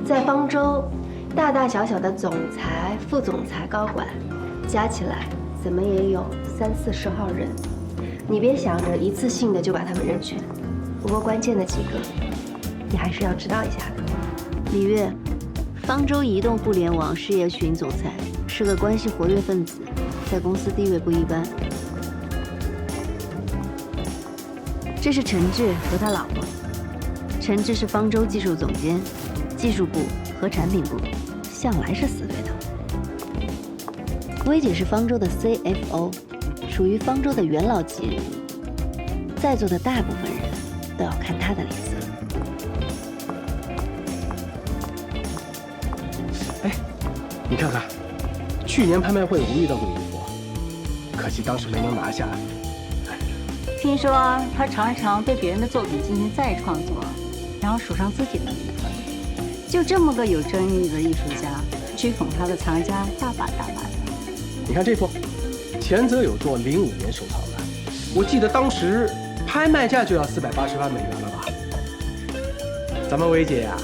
在方舟，大大小小的总裁、副总裁、高管，加起来怎么也有30-40号人。你别想着一次性的就把他们认全，不过关键的几个，你还是要知道一下的。李月，方舟移动互联网事业群总裁，是个关系活跃分子，在公司地位不一般。这是陈志和他老婆。陈志是方舟技术总监，技术部和产品部向来是死对头。薇姐是方舟的 CFO， 属于方舟的元老级人物，在座的大部分人都要看她的脸色。哎，你看看，去年拍卖会我遇到过一幅，可惜当时没能拿下。听说他常常对别人的作品进行再创作，然后署上自己的名字。就这么个有争议的艺术家，追捧他的藏家大把大把的。你看这幅，前泽有作05年收藏的，我记得当时拍卖价就要480万美元了吧？咱们薇姐呀，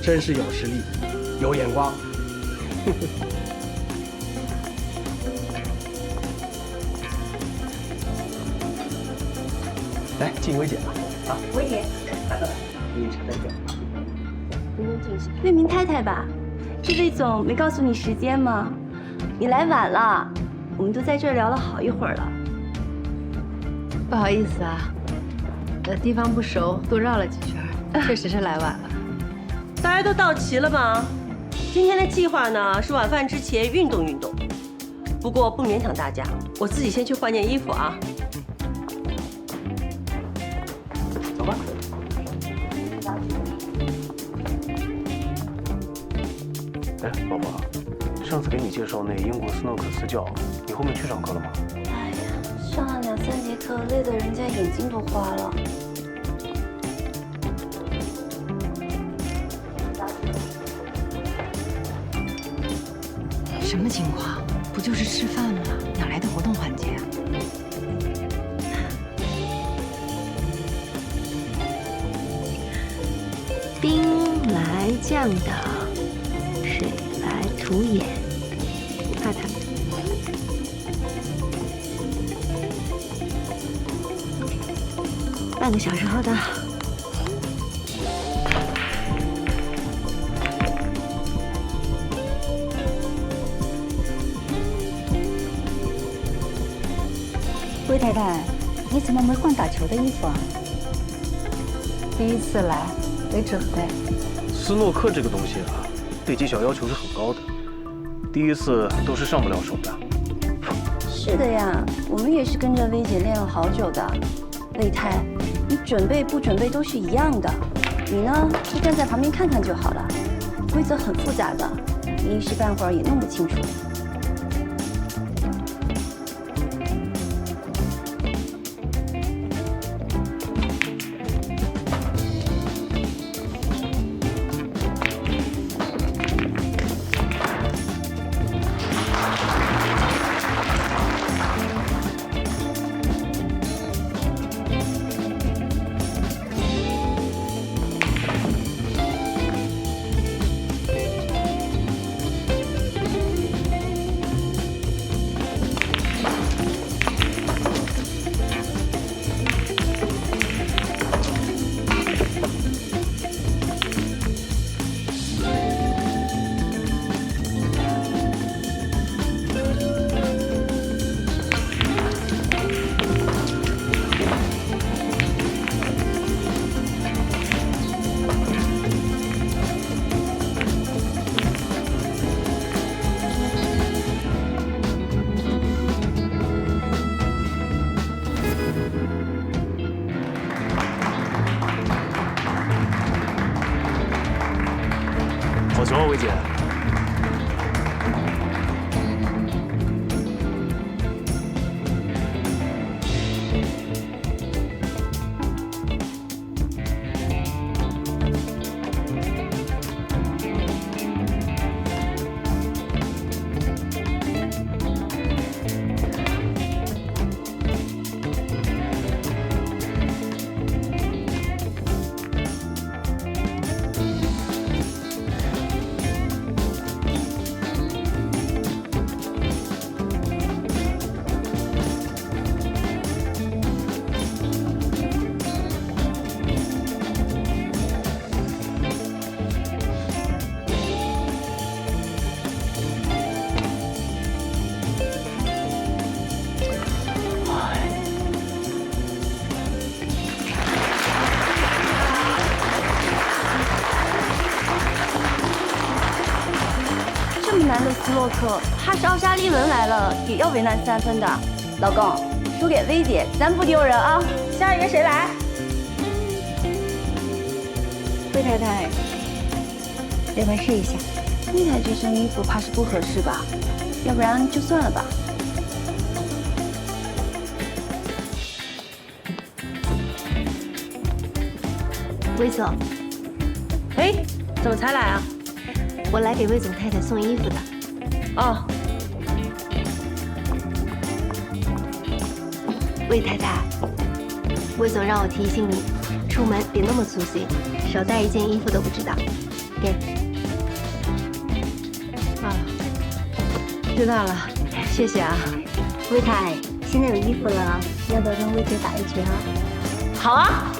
真是有实力，有眼光。来，敬薇姐吧，啊，薇姐，来，给你尝尝酒。魏明太太吧，这魏总没告诉你时间吗？你来晚了，我们都在这儿聊了好一会儿了。不好意思啊，地方不熟，多绕了几圈，确实是来晚了。大家都到齐了吗？今天的计划呢是晚饭之前运动运动，不过不勉强大家，我自己先去换件衣服啊。走吧。哎，宝宝，上次给你介绍那英国斯诺克私教，你后面去上课了吗？哎呀，上了2、3节课，累得人家眼睛都花了。什么情况？不就是吃饭吗？哪来的活动环节啊？兵来将挡，水来土掩，不怕他们。半个小时后到。魏太太，你怎么没换打球的衣服啊？第一次来，没准备。斯诺克这个东西啊，对技巧要求是很高的，第一次都是上不了手的。是的呀，我们也是跟着薇姐练了好久的。魏太，你准备不准备都是一样的，你呢就站在旁边看看就好了。规则很复杂的，你一时半会儿也弄不清楚。好球啊，薇姐！诺克，怕是奥沙利文来了也要为难3分的。老公，输给薇姐，咱不丢人啊！下一个谁来？魏太太，要不然试一下？魏太这身衣服怕是不合适吧？要不然就算了吧。魏总，哎，怎么才来啊？我来给魏总太太送衣服的。哦，魏太太，魏总让我提醒你，出门别那么粗心，少带一件衣服都不知道。给。啊，知道了，谢谢啊。魏太，现在有衣服了，要不要跟魏姐打一局啊？好啊。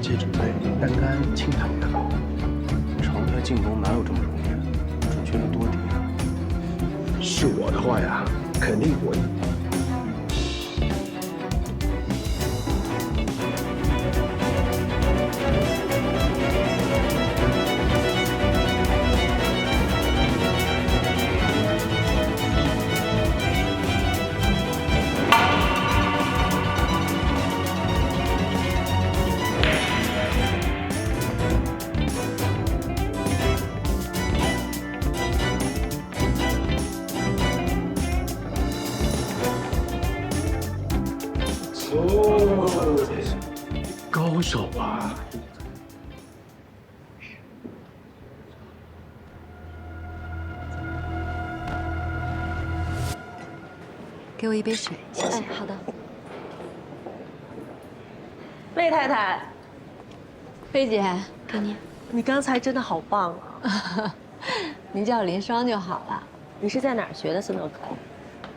戒指杯单干轻弹也好，常态进攻哪有这么容易？准确率多低啊！是我的话呀，肯定过瘾。高手啊！给我一杯水，谢谢。哎，好的。魏太太，菲姐，给你。你刚才真的好棒啊！您叫我林双就好了。你是在哪儿学的斯诺克？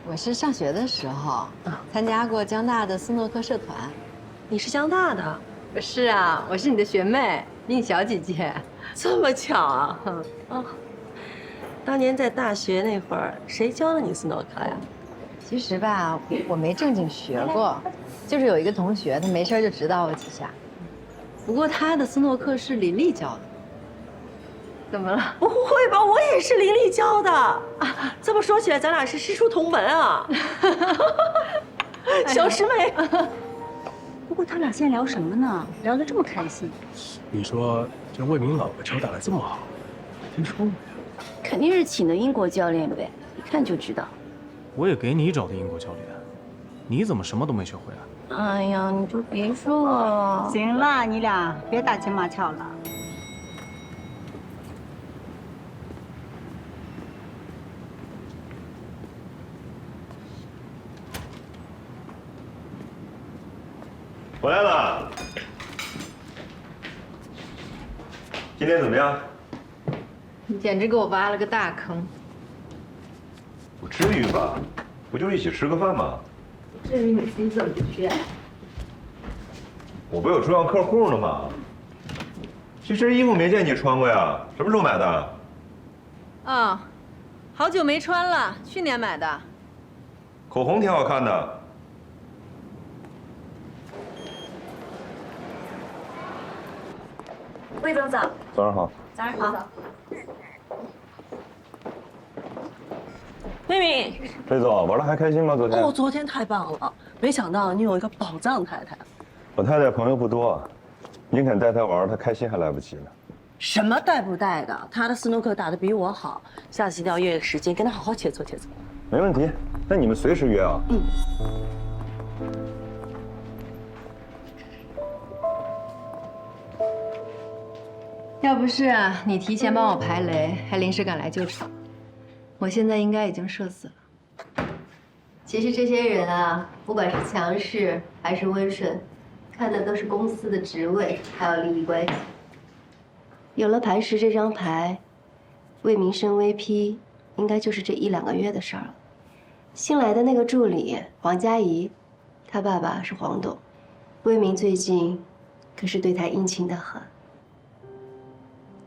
我是上学的时候参加过江大的斯诺克社团。你是江大的？是啊，我是你的学妹，令小姐姐。这么巧啊！哦，当年在大学那会儿，谁教了你斯诺克呀？其实吧，我没正经学过，就是有一个同学，他没事就指导我几下。不过他的斯诺克是林丽教的。怎么了？不会吧，我也是林丽教的啊！这么说起来，咱俩是师出同门啊！小师妹。不过他俩现在聊什么呢？聊得这么开心。你说这魏明老婆球打得这么好，听说没有？肯定是请的英国教练呗，一看就知道。我也给你找的英国教练，你怎么什么都没学会啊？哎呀，你就别说了。行了，你俩别打情骂俏了。回来了，今天怎么样？你简直给我挖了个大坑。不至于吧？不就一起吃个饭吗？至于你自己怎么去？我不有重要客户呢吗？这身衣服没见你穿过呀？什么时候买的？哦，好久没穿了，去年买的。口红挺好看的。魏总早。早上好。早上好。妹妹，魏总玩的还开心吗？昨天？哦，昨天太棒了，没想到你有一个宝藏太太。我太太朋友不多，您肯带她玩，她开心还来不及呢。什么带不带的？她的斯诺克打得比我好，下次一定要约个时间跟她好好切磋切磋。没问题，那你们随时约啊。嗯。要不是啊，你提前帮我排雷，还临时赶来救场，我现在应该已经社死了。其实这些人啊，不管是强势还是温顺，看的都是公司的职位还有利益关系。有了磐石这张牌，魏明升 VP 应该就是这1、2个月的事儿了。新来的那个助理黄佳怡，她爸爸是黄董，魏明最近可是对她殷勤得很。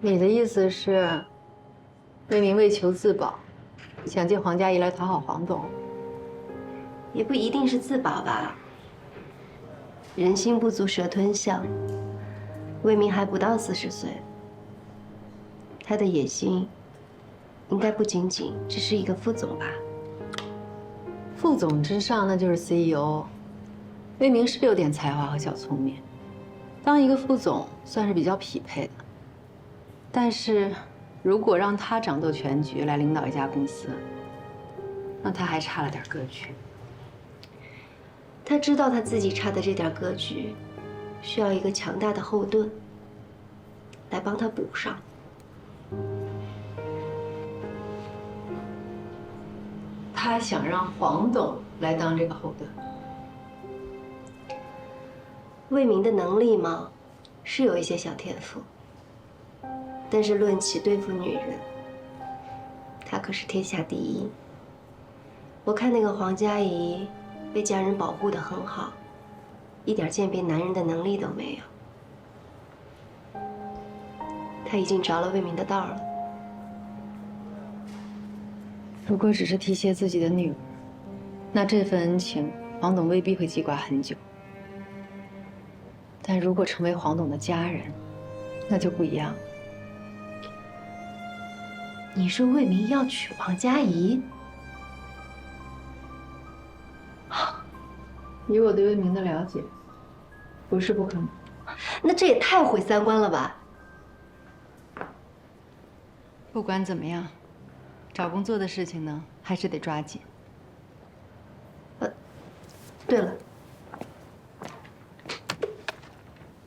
你的意思是，魏明为求自保，想借黄佳怡来讨好黄董？也不一定是自保吧。人心不足蛇吞象，魏明还不到40岁，他的野心应该不仅仅只是一个副总吧。副总之上那就是 CEO。魏明是有点才华和小聪明，当一个副总算是比较匹配的。但是，如果让他掌舵全局来领导一家公司，那他还差了点格局。他知道他自己差的这点格局，需要一个强大的后盾来帮他补上。他想让黄董来当这个后盾。魏明的能力嘛，是有一些小天赋，但是论起对付女人，他可是天下第一。我看那个黄佳怡被家人保护得很好，一点鉴别男人的能力都没有。他已经着了魏明的道了。如果只是提携自己的女儿，那这份恩情黄董未必会记挂很久。但如果成为黄董的家人，那就不一样。你说魏明要娶黄佳怡？以我对魏明的了解，不是不可能。那这也太毁三观了吧！不管怎么样，找工作的事情呢，还是得抓紧。对了，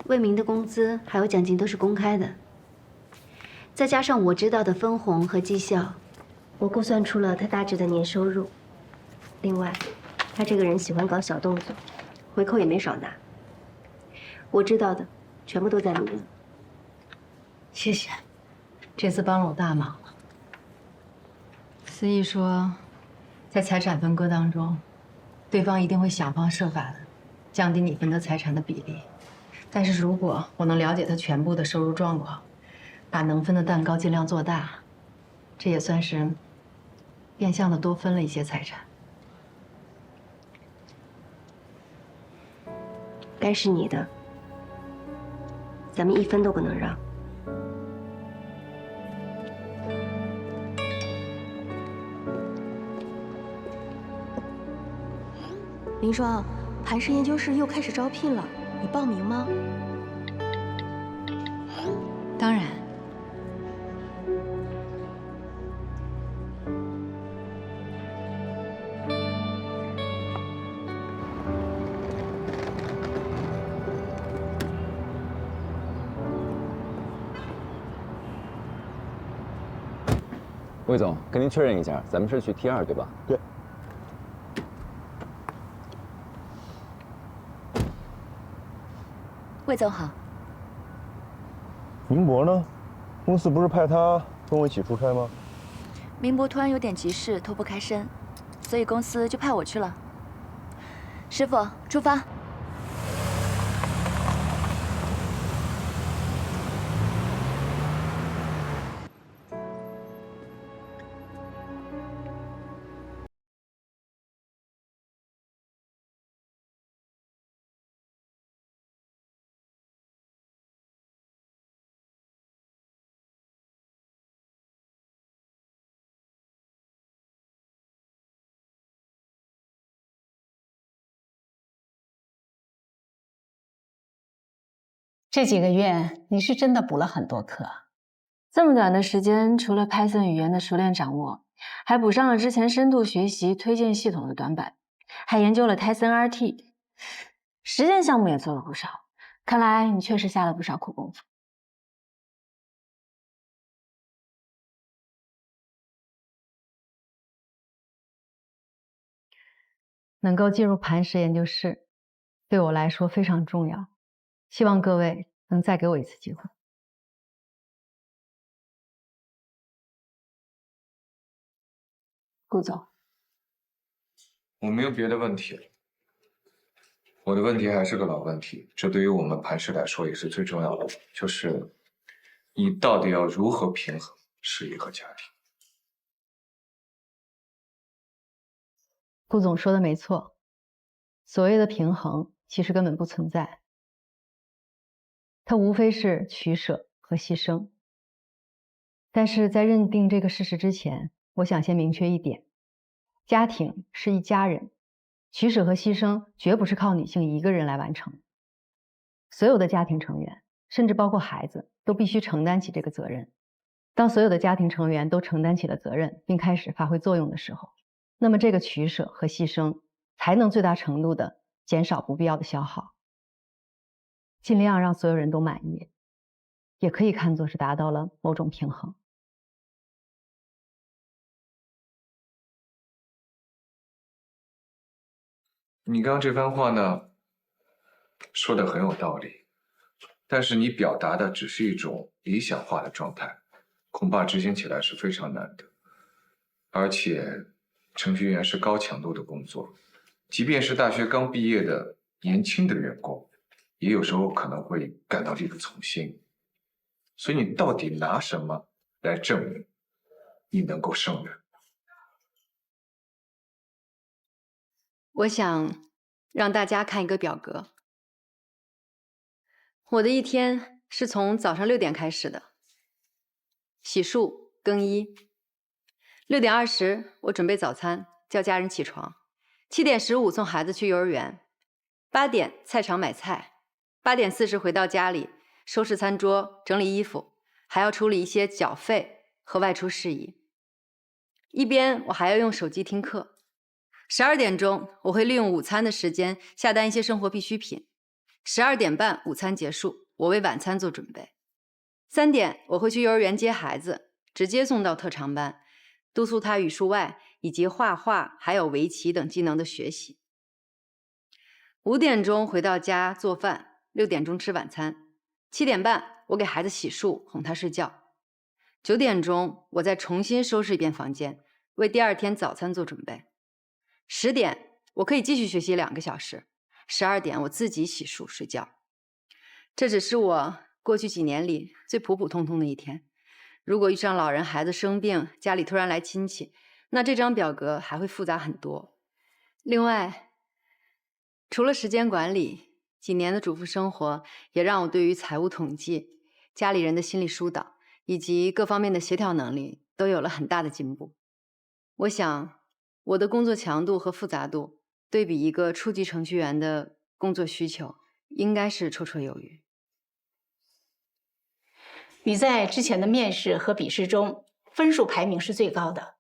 魏明的工资还有奖金都是公开的，再加上我知道的分红和绩效，我估算出了他大致的年收入。另外，他这个人喜欢搞小动作，回扣也没少拿。我知道的，全部都在里面。谢谢，这次帮了我大忙了。思义说，在财产分割当中，对方一定会想方设法的降低你分得财产的比例。但是如果我能了解他全部的收入状况，把能分的蛋糕尽量做大，这也算是变相的多分了一些财产。该是你的，咱们1分都不能让。林双，磐石研究室又开始招聘了，你报名吗？当然。魏总，跟您确认一下，咱们是去 T2对吧？对。魏总好。明博呢？公司不是派他跟我一起出差吗？明博突然有点急事，脱不开身，所以公司就派我去了。师傅，出发。这几个月你是真的补了很多课。这么短的时间，除了 Python 语言的熟练掌握，还补上了之前深度学习推荐系统的短板，还研究了 Tyson RT， 实践项目也做了不少。看来你确实下了不少苦功夫。能够进入磐石研究室，对我来说非常重要。希望各位能再给我一次机会。顾总，我没有别的问题了。我的问题还是个老问题，这对于我们磐石来说也是最重要的，就是你到底要如何平衡事业和家庭？顾总说的没错，所谓的平衡其实根本不存在，它无非是取舍和牺牲。但是在认定这个事实之前，我想先明确一点，家庭是一家人，取舍和牺牲绝不是靠女性一个人来完成。所有的家庭成员，甚至包括孩子，都必须承担起这个责任。当所有的家庭成员都承担起了责任，并开始发挥作用的时候，那么这个取舍和牺牲才能最大程度的减少不必要的消耗，尽量让所有人都满意，也可以看作是达到了某种平衡。你刚刚这番话呢，说的很有道理，但是你表达的只是一种理想化的状态，恐怕执行起来是非常难的。而且，程序员是高强度的工作，即便是大学刚毕业的年轻的员工，也有时候可能会感到力不从心。所以你到底拿什么来证明你能够胜任？我想让大家看一个表格。我的一天是从早上6点开始的，洗漱、更衣。6点20，我准备早餐，叫家人起床。7点15送孩子去幼儿园。8点菜场买菜。8点40回到家里，收拾餐桌，整理衣服，还要处理一些缴费和外出事宜。一边我还要用手机听课。12点钟，我会利用午餐的时间下单一些生活必需品。12点半，午餐结束，我为晚餐做准备。3点，我会去幼儿园接孩子，直接送到特长班，督促他语数外以及画画还有围棋等技能的学习。5点钟回到家做饭，6点钟吃晚餐。7点半，我给孩子洗漱，哄他睡觉。9点钟，我再重新收拾一遍房间，为第二天早餐做准备。10点，我可以继续学习2个小时。12点，我自己洗漱睡觉。这只是我过去几年里最普普通通的一天。如果遇上老人、孩子生病，家里突然来亲戚，那这张表格还会复杂很多。另外，除了时间管理，几年的主妇生活也让我对于财务统计、家里人的心理疏导以及各方面的协调能力都有了很大的进步。我想，我的工作强度和复杂度对比一个初级程序员的工作需求应该是绰绰有余。你在之前的面试和笔试中分数排名是最高的，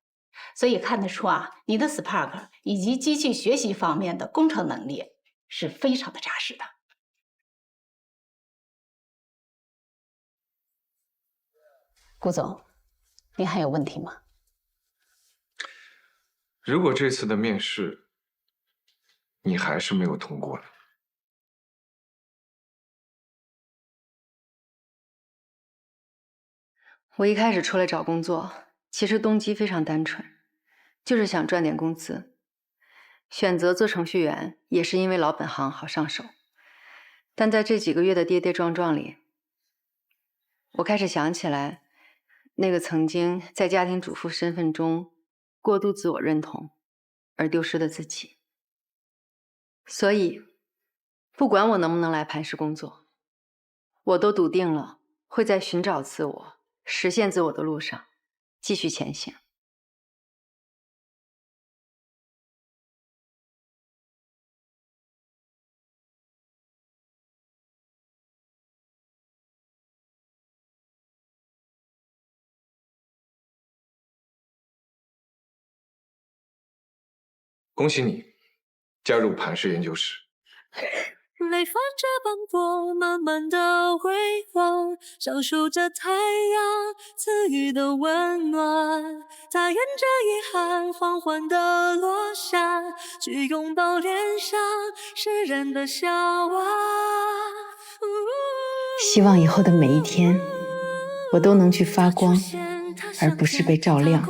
所以看得出啊，你的 Spark 以及机器学习方面的工程能力是非常的扎实的。顾总，您还有问题吗？如果这次的面试你还是没有通过呢？我一开始出来找工作，其实动机非常单纯，就是想赚点工资。选择做程序员也是因为老本行好上手。但在这几个月的跌跌撞撞里，我开始想起来那个曾经在家庭主妇身份中过度自我认同而丢失的自己。所以，不管我能不能来磐石工作，我都笃定了会在寻找自我、实现自我的路上继续前行。恭喜你加入磐石研究室。雷发着磅礴，慢慢的微光，享受着太阳赐予的温暖。它沿着遗憾缓缓的落下，去拥抱脸上释然的笑啊。希望以后的每一天，我都能去发光，而不是被照亮。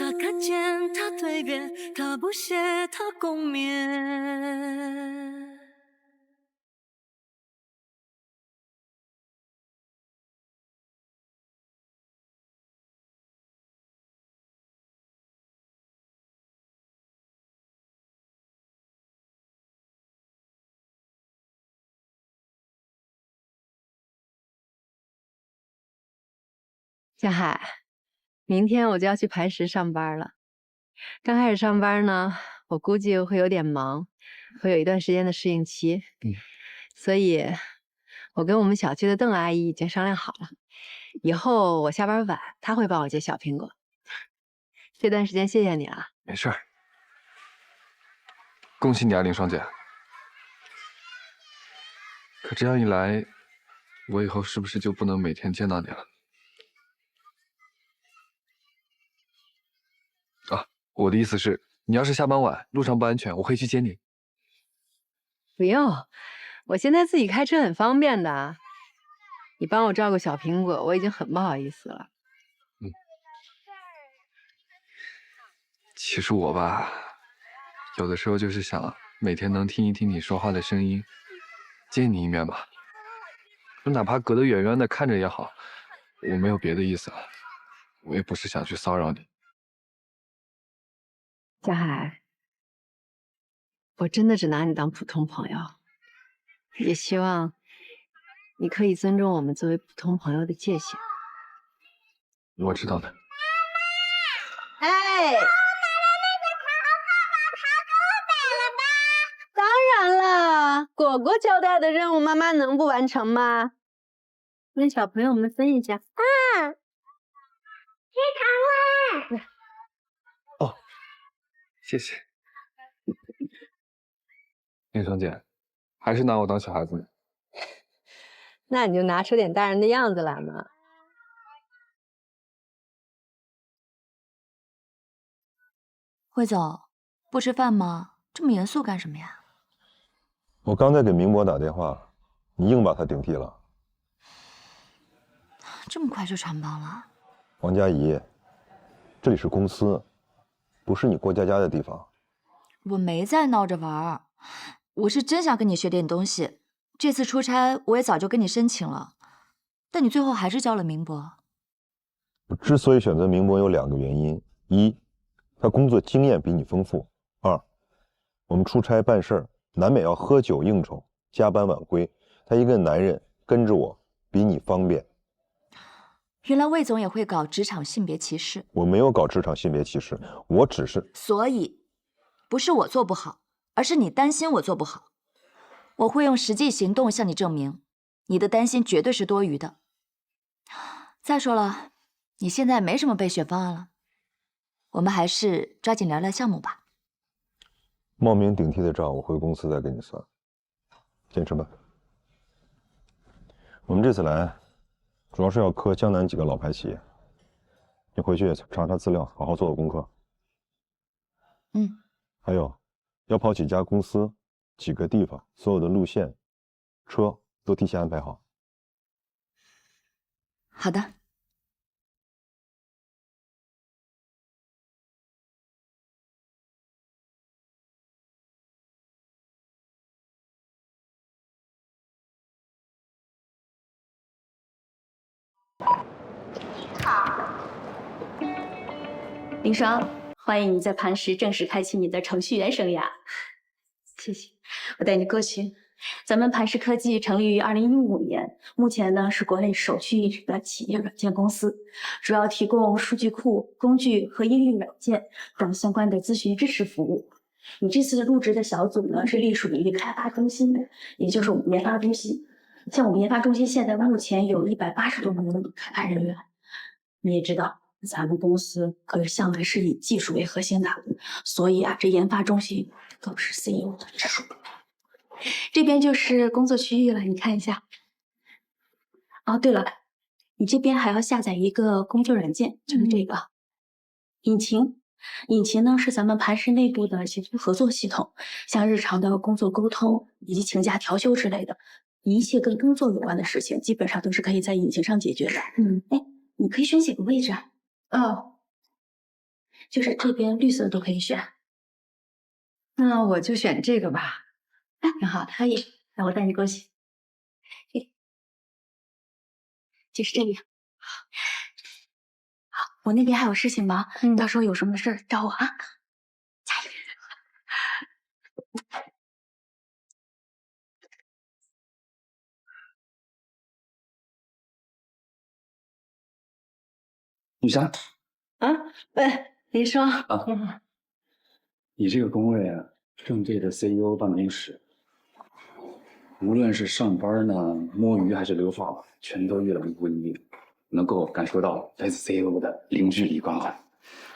他看见，他蜕变，他不屑，他共勉。江海，明天我就要去磐石上班了。刚开始上班呢，我估计会有点忙，会有一段时间的适应期。所以，我跟我们小区的邓阿姨已经商量好了，以后我下班晚，她会帮我接小苹果。这段时间谢谢你了。没事儿，恭喜你啊，林双姐。可这样一来，我以后是不是就不能每天见到你了？啊，我的意思是，你要是下班晚，路上不安全，我可以去接你。不用，我现在自己开车很方便的。你帮我照顾小苹果，我已经很不好意思了。其实我吧，有的时候就是想每天能听一听你说话的声音，见你一面吧，就哪怕隔得远远的看着也好。我没有别的意思了，我也不是想去骚扰你。江海，我真的只拿你当普通朋友，也希望你可以尊重我们作为普通朋友的界限。我知道的。哎，当然了，果果交代的任务，妈妈能不完成吗？跟小朋友们分一下。吃糖啦！哦，谢谢。林双姐，还是拿我当小孩子呢。那你就拿出点大人的样子来嘛。魏总，不吃饭吗？这么严肃干什么呀？我刚才给明博打电话，你硬把他顶替了。这么快就穿帮了？王佳怡，这里是公司，不是你过家家的地方。我没在闹着玩儿，我是真想跟你学点东西。这次出差我也早就跟你申请了，但你最后还是交了明博。我之所以选择明博有2个原因：一，他工作经验比你丰富；二，我们出差办事儿难免要喝酒应酬，加班晚归，他一个男人跟着我比你方便。原来魏总也会搞职场性别歧视。我没有搞职场性别歧视，我只是……所以不是我做不好，而是你担心我做不好。我会用实际行动向你证明，你的担心绝对是多余的。再说了，你现在没什么备选方案了，我们还是抓紧聊聊项目吧。冒名顶替的账我回公司再给你算。先吃饭。我们这次来，主要是要磕江南几个老牌企业，你回去查查资料，好好做做功课。嗯。还有，要跑几家公司，几个地方，所有的路线、车都提前安排好。好的。林双，欢迎你在磐石正式开启你的程序员生涯。谢谢，我带你过去。咱们磐石科技成立于2015年，目前呢是国内首屈一指的企业软件公司，主要提供数据库、工具和应用软件等相关的咨询支持服务。你这次入职的小组呢是隶属于开发中心的，也就是我们研发中心。像我们研发中心现在目前有180多名的开发人员。你也知道，咱们公司可是向来是以技术为核心的，所以啊，这研发中心都是 CEO 的直属。这边就是工作区域了，你看一下。哦，对了，你这边还要下载一个工作软件，就是这个引擎。引擎呢是咱们磐石内部的协作合作系统，像日常的工作沟通以及请假调休之类的，一切跟工作有关的事情，基本上都是可以在引擎上解决的。哎，你可以选几个位置啊？哦，就是这边绿色都可以选。那我就选这个吧。哎，挺好的，可以。那我带你过去。就是这里。好，我那边还有事情忙，到时候有什么事儿找我啊。加油！女山啊，喂，林双啊，你这个工位啊，正对着 CEO 办公室，无论是上班呢、摸鱼还是留发，全都一览无遗，能够感受到来自 CEO 的零距离关怀，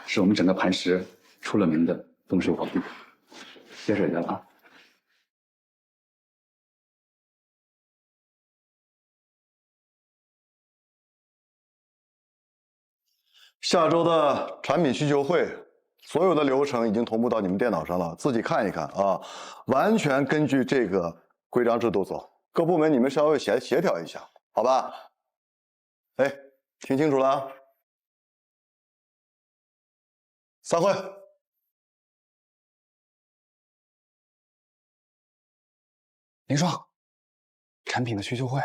是我们整个磐石出了名的动手宝地。接水去了啊。下周的产品需求会，所有的流程已经同步到你们电脑上了，自己看一看啊，完全根据这个规章制度走。各部门你们稍微协调一下，好吧？哎，听清楚了啊？散会。林双，产品的需求会。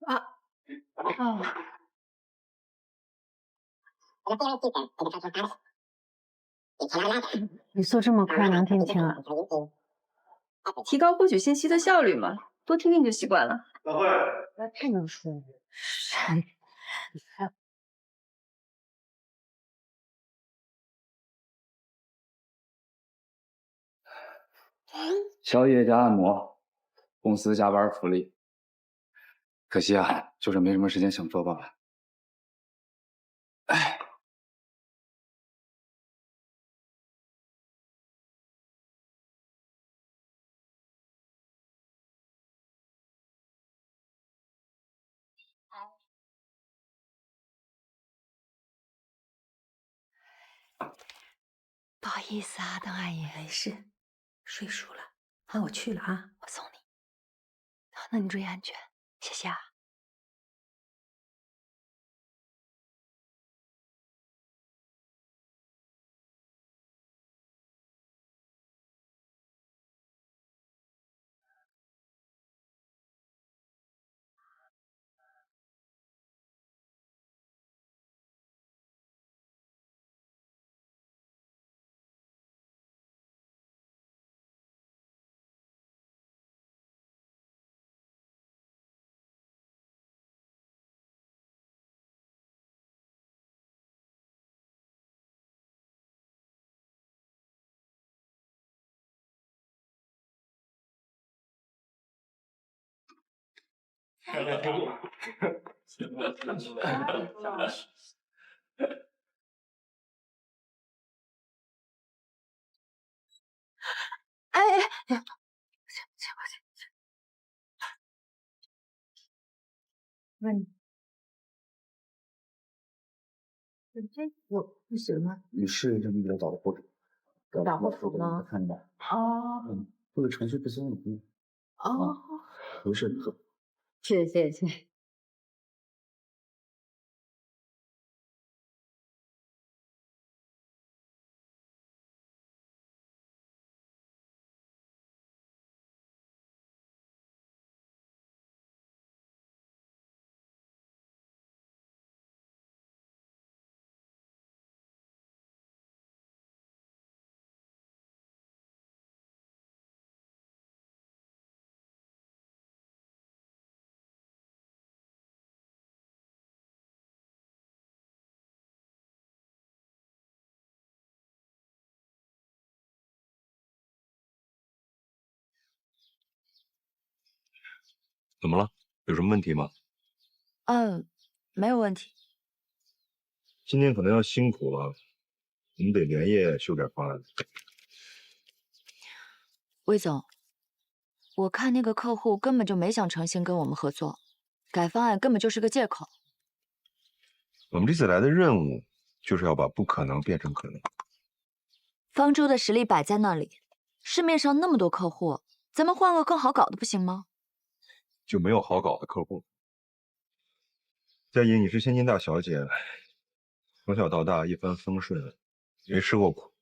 啊，哦。语速这么快，能听清啊？提高获取信息的效率嘛，多听听就习惯了。散会。太能说了。宵夜加按摩，公司加班福利。可惜啊，就是没什么时间享受罢了。哎。不好意思啊，邓阿姨。没事，睡熟了。那我去了啊，我送你。好，那你注意安全，谢谢啊。哎，问你，我是谁吗？你是这么一个导护者，导护者吗？看到。哦，这个程序不行，哦，不是，谢谢。怎么了？有什么问题吗？没有问题。今天可能要辛苦了，我们得连夜修点方案。魏总，我看那个客户根本就没想诚心跟我们合作，改方案根本就是个借口。我们这次来的任务就是要把不可能变成可能。方舟的实力摆在那里，市面上那么多客户，咱们换个更好搞的不行吗？就没有好搞的客户。佳怡，你是千金大小姐，从小到大一帆风顺，没吃过苦，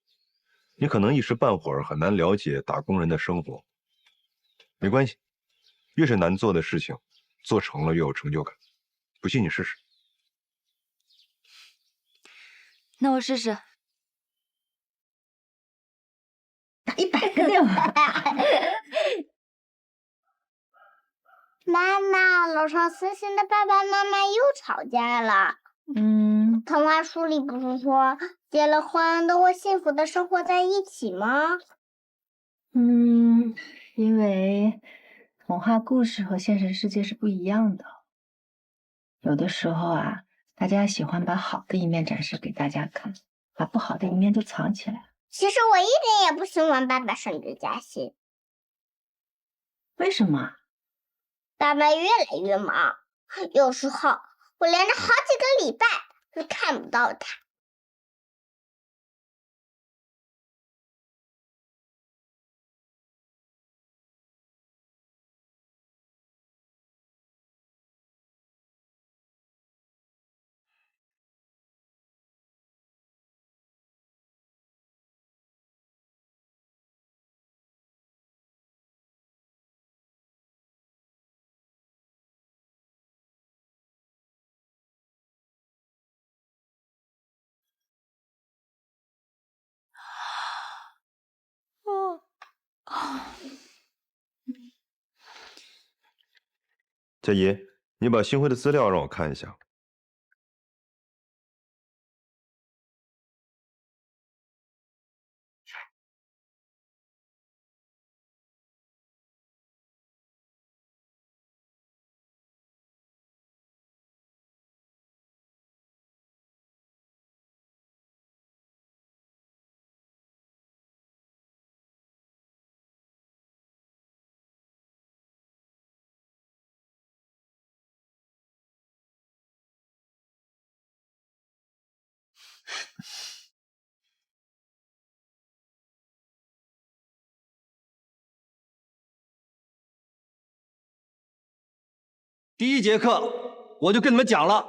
你可能一时半会儿很难了解打工人的生活。没关系，越是难做的事情，做成了越有成就感。不信你试试。那我试试。打100个电话。妈妈，楼上思欣的爸爸妈妈又吵架了。童话书里不是说结了婚都会幸福的生活在一起吗？因为童话故事和现实世界是不一样的。有的时候啊，大家喜欢把好的一面展示给大家看，把不好的一面就藏起来。其实我一点也不喜欢爸爸升职加薪。为什么？爸爸越来越忙，有时候我连着好几个礼拜都看不到他。佳怡，你把星辉的资料让我看一下。第一节课我就跟你们讲了，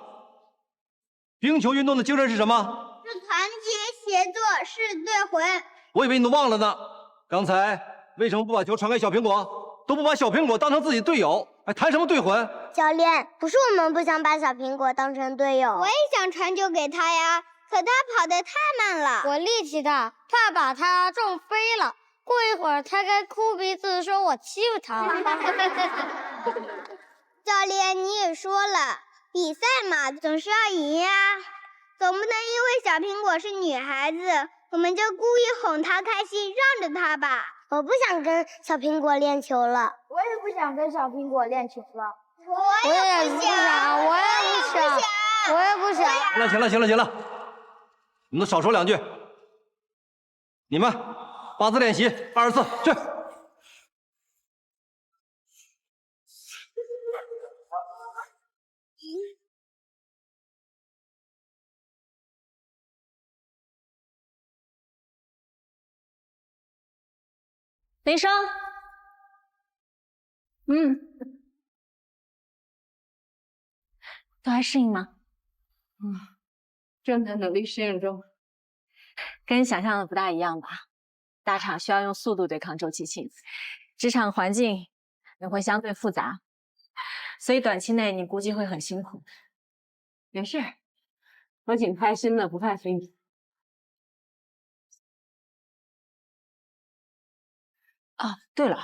冰球运动的精神是什么？是团结协作，是队魂。我以为你都忘了呢。刚才为什么不把球传给小苹果？都不把小苹果当成自己队友，还谈什么队魂？教练，不是我们不想把小苹果当成队友，我也想传球给他呀，可他跑得太慢了，我力气大，怕把他撞飞了。过一会儿他该哭鼻子说我欺负他了。教练，你也说了，比赛嘛，总是要赢呀，总不能因为小苹果是女孩子，我们就故意哄她开心，让着她吧。我不想跟小苹果练球了，我也不想跟小苹果练球了。我也不想，我也不想，我也不想。行了，你们都少说2句。你们8字练习20次，去。林生，都还适应吗？正在努力适应中。跟你想象的不大一样吧？大厂需要用速度对抗周期性，职场环境也会相对复杂，所以短期内你估计会很辛苦。没事，我挺开心的，不怕辛苦。哦，对了，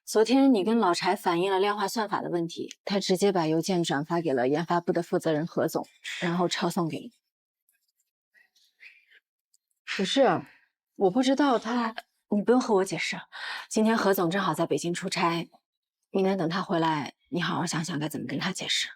昨天你跟老柴反映了量化算法的问题，他直接把邮件转发给了研发部的负责人何总，然后抄送给你。可是我不知道他，你不用和我解释。今天何总正好在北京出差，明天等他回来，你好好想想该怎么跟他解释。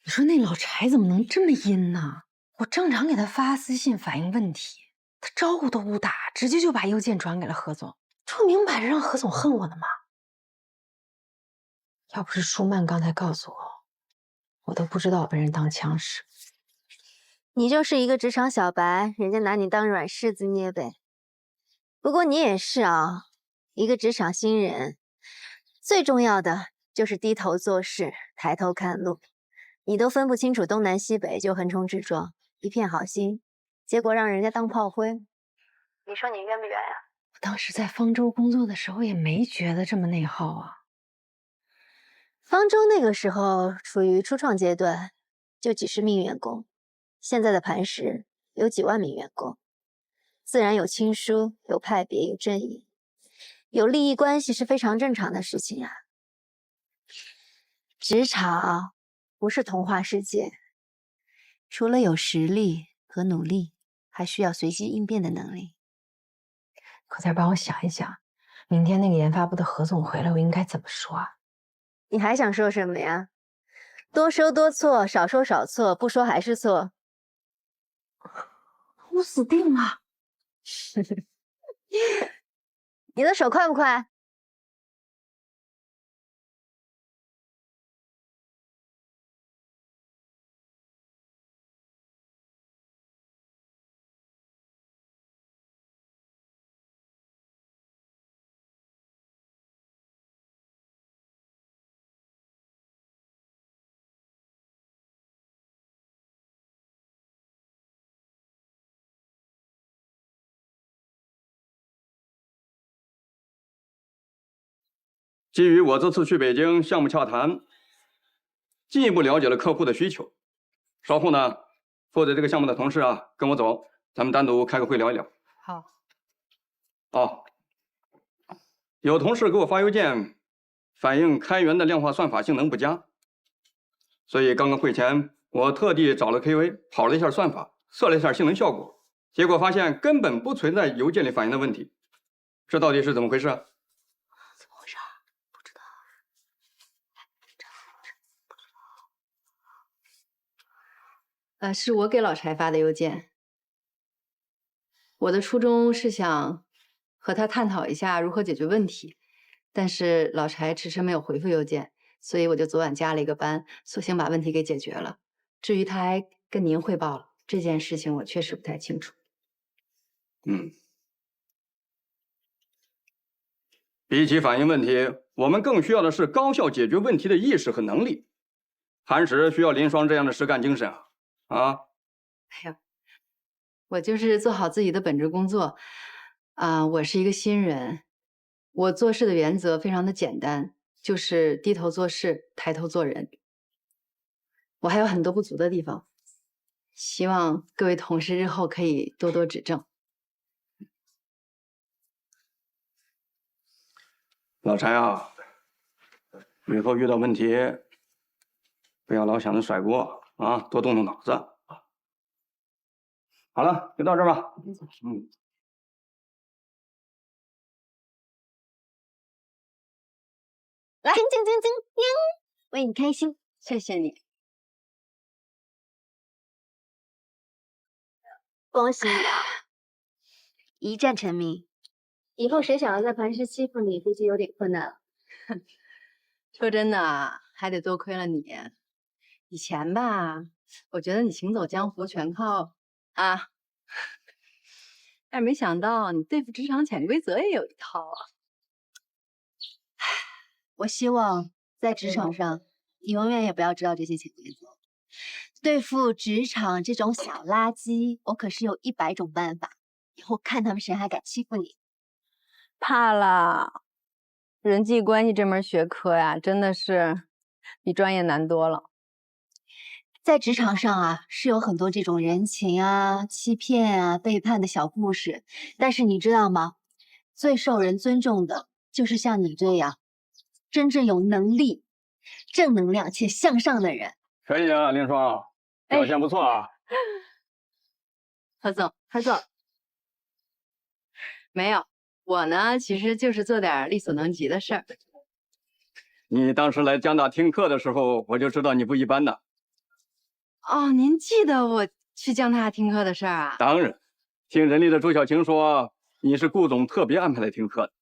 你说那老柴怎么能这么阴呢？我正常给他发私信反映问题，他招呼都不打，直接就把邮件转给了何总，这明摆着让何总恨我的嘛！要不是舒曼刚才告诉我，我都不知道我被人当枪使。你就是一个职场小白，人家拿你当软柿子捏呗。不过你也是啊，一个职场新人，最重要的就是低头做事，抬头看路。你都分不清楚东南西北，就横冲直撞，一片好心，结果让人家当炮灰。你说你冤不冤呀？我当时在方舟工作的时候也没觉得这么内耗啊。方舟那个时候处于初创阶段，就几十名员工，现在的磐石有几万名员工，自然有亲疏，有派别，有阵营，有利益关系是非常正常的事情啊。职场不是童话世界，除了有实力和努力，还需要随机应变的能力。快点帮我想一想，明天那个研发部的何总回来，我应该怎么说啊？你还想说什么呀？多说多错，少说少错，不说还是错。我死定了！你的手快不快？基于我这次去北京项目洽谈，进一步了解了客户的需求。稍后呢，负责这个项目的同事啊，跟我走，咱们单独开个会聊一聊。好。哦，有同事给我发邮件，反映开源的量化算法性能不佳，所以刚刚会前我特地找了 KV 跑了一下算法，测了一下性能效果，结果发现根本不存在邮件里反映的问题。这到底是怎么回事啊？是我给老柴发的邮件。我的初衷是想和他探讨一下如何解决问题，但是老柴迟迟没有回复邮件，所以我就昨晚加了一个班，索性把问题给解决了。至于他还跟您汇报了这件事情，我确实不太清楚。比起反映问题，我们更需要的是高效解决问题的意识和能力。磐石需要林双这样的实干精神啊！哎呀，我就是做好自己的本职工作啊。我是一个新人，我做事的原则非常的简单，就是低头做事，抬头做人。我还有很多不足的地方，希望各位同事日后可以多多指正。老柴啊，以后遇到问题，不要老想着甩锅啊，多动动脑子。好了，就到这儿吧。来，晶晶晶晶晶，为你开心，谢谢你。恭喜你啊，一战成名。以后谁想要在磐石欺负你，估计有点困难了。说真的，还得多亏了你。以前吧，我觉得你行走江湖全靠啊，但没想到你对付职场潜规则也有一套啊。我希望在职场上，你永远也不要知道这些潜规则。对付职场这种小垃圾，我可是有100种办法。以后看他们谁还敢欺负你。怕了，人际关系这门学科呀，真的是比专业难多了。在职场上啊，是有很多这种人情啊、欺骗啊、背叛的小故事。但是你知道吗？最受人尊重的，就是像你这样，真正有能力、正能量且向上的人。可以啊，凌霜，表现不错啊。何总，没有，我呢，其实就是做点力所能及的事儿。你当时来江大听课的时候，我就知道你不一般的。哦，您记得我去江大听课的事儿啊？当然，听人力的周小晴说，你是顾总特别安排来听课的。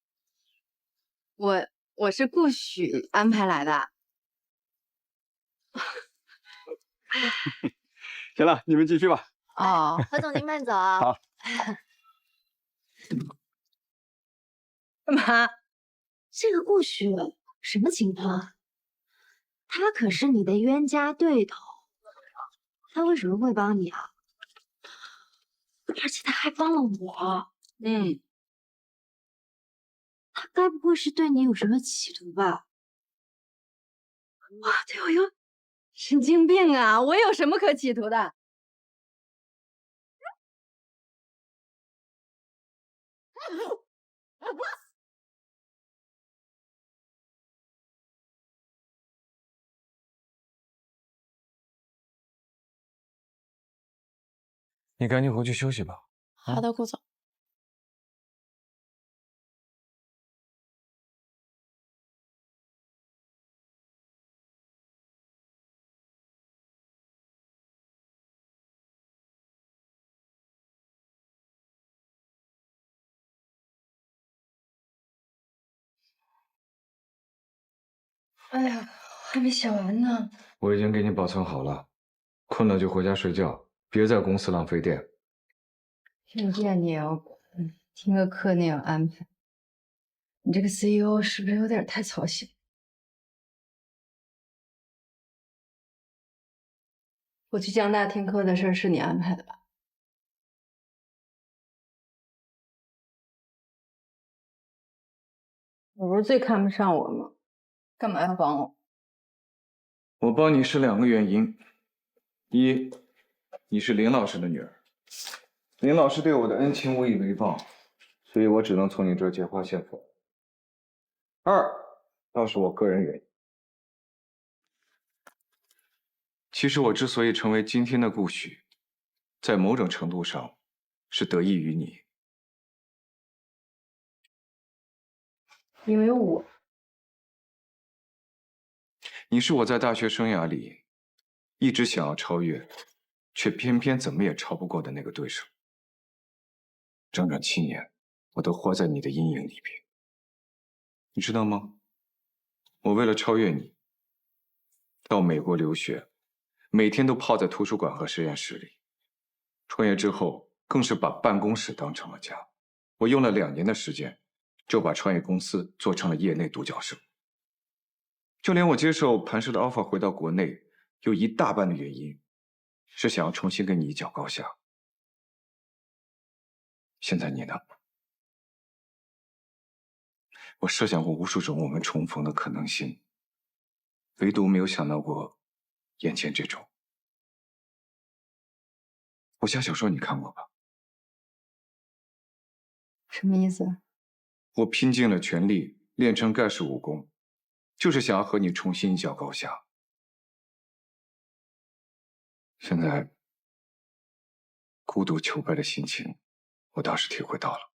我是顾许安排来的。行了，你们继续吧。哦，何总您慢走啊。好。干嘛？这个顾许什么情况？他可是你的冤家对头，他为什么会帮你啊？而且他还帮了我。他该不会是对你有什么企图吧？哇，对我有神经病啊！我有什么可企图的？你赶紧回去休息吧。好的，顾总。哎呀，还没写完呢。我已经给你保存好了，困了就回家睡觉，别在公司浪费电。训练你也要管，听个课你也要安排。你这个 CEO 是不是有点太操心？我去江大听课的事儿是你安排的吧？你不是最看不上我吗？干嘛要帮我？我帮你是2个原因：一，你是林老师的女儿，林老师对我的恩情无以为报，所以我只能从你这儿借花献佛；二，倒是我个人原因。其实我之所以成为今天的顾许，在某种程度上是得益于你。因为我，你是我在大学生涯里一直想要超越，却偏偏怎么也超不过的那个对手。整整7年，我都活在你的阴影里边。你知道吗？我为了超越你，到美国留学，每天都泡在图书馆和实验室里。创业之后，更是把办公室当成了家。我用了2年的时间，就把创业公司做成了业内独角兽。就连我接受磐石的 offer 回到国内，有一大半的原因是想要重新跟你一较高下。现在你呢？我设想过无数种我们重逢的可能性，唯独没有想到过眼前这种。武侠小说你看过吧？什么意思？我拼尽了全力练成盖世武功，就是想要和你重新一较高下。现在孤独求败的心情，我倒是体会到了。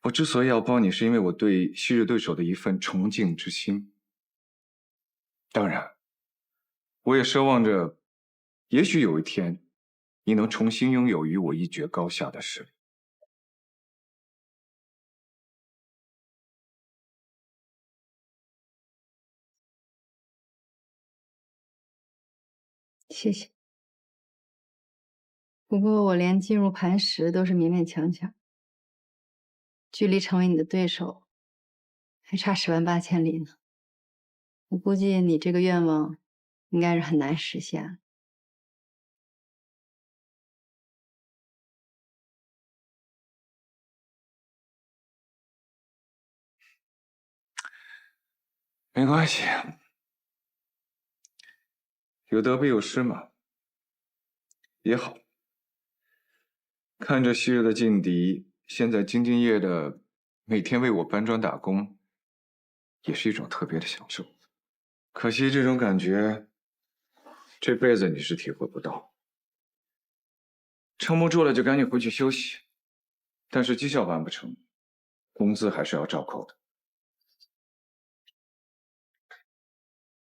我之所以要帮你，是因为我对昔日对手的一份崇敬之心。当然，我也奢望着，也许有一天，你能重新拥有与我一决高下的实力。谢谢。不过我连进入磐石都是勉勉强强，距离成为你的对手还差108000里呢。我估计你这个愿望应该是很难实现。没关系，有得必有失嘛，也好。看着昔日的劲敌，现在兢兢业业的每天为我搬砖打工，也是一种特别的享受。可惜这种感觉，这辈子你是体会不到。撑不住了就赶紧回去休息，但是绩效完不成，工资还是要照扣的。